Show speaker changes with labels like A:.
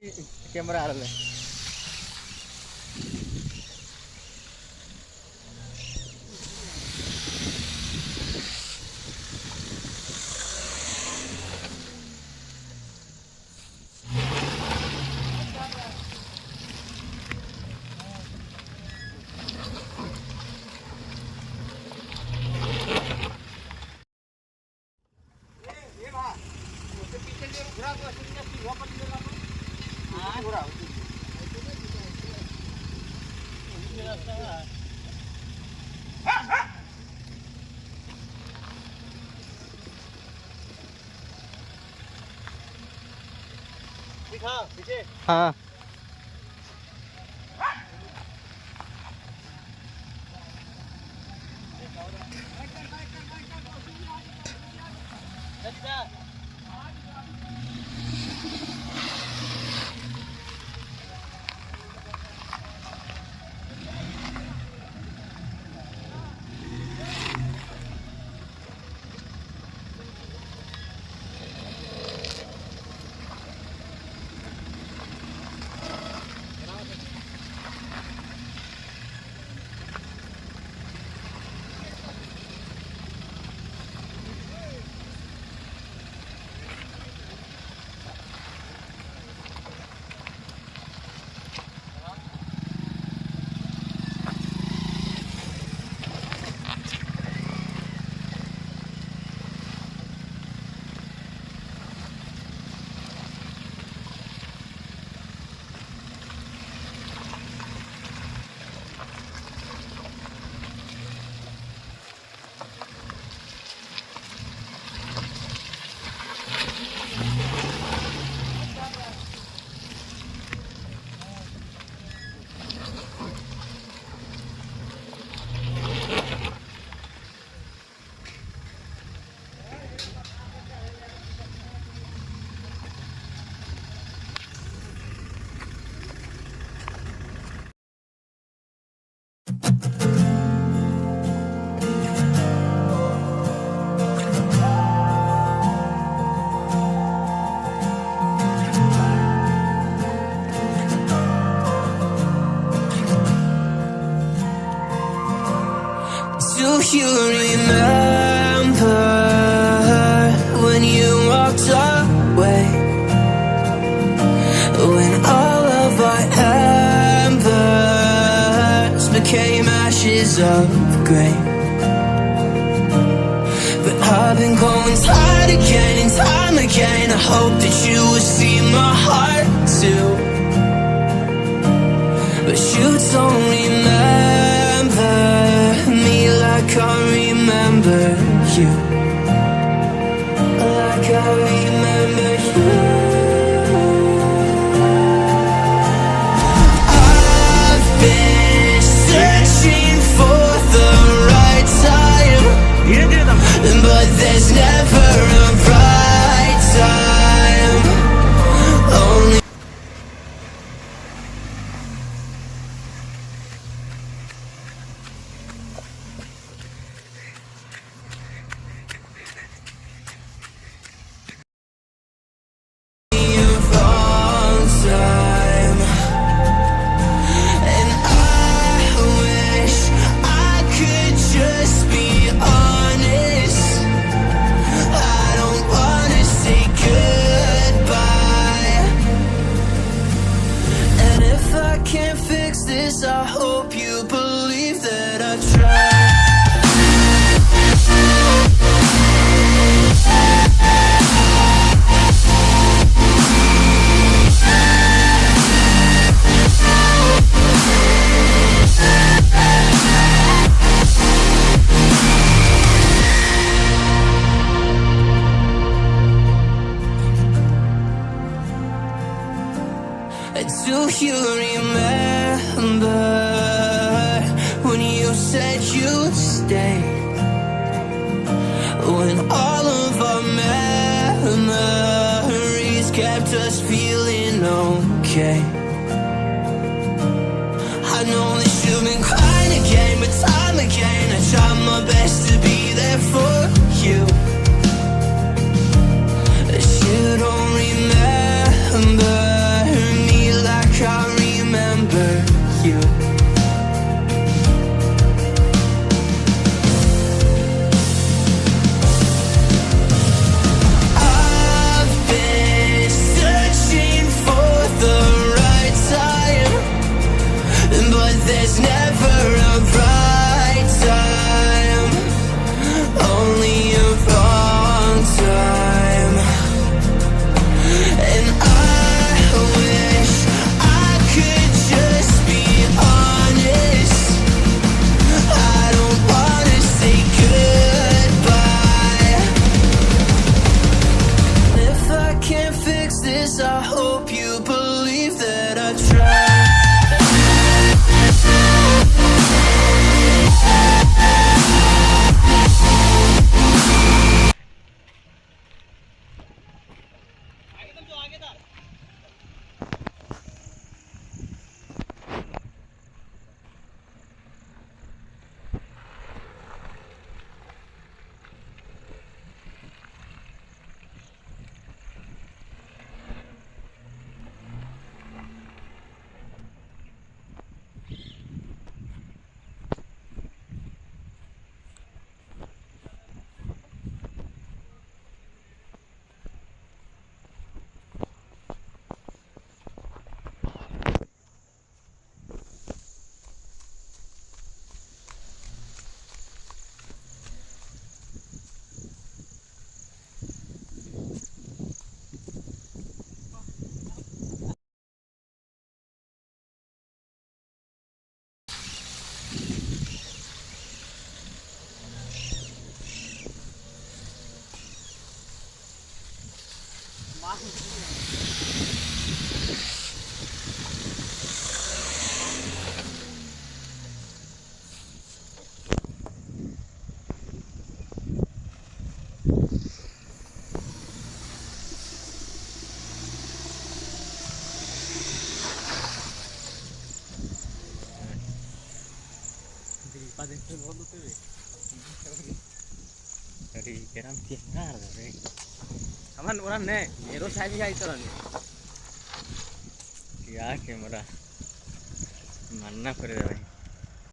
A: Camera आ रहा है। हाँ
B: Do you remember when you walked away? When all of our embers became ashes of grey. But I've been going time again and time again. I hope that you will see my heart too. But you don't remember me like I remember you. Like I remember you. I've been searching for the right time, but there's never a right time. Only I hope you believe that I tried. Do you remember when you said you'd stay? When all of our memories kept us feeling okay. I know that you've been crying again, but time again I tried my best to be there for you. But you don't remember
A: দেখতে বন্ধ তবে
C: अरे carrom Kengar रे
A: আমার ওরা নে এরো সাইডে আইতো না
C: क्या कैमरा मरना पड़ेगा भाई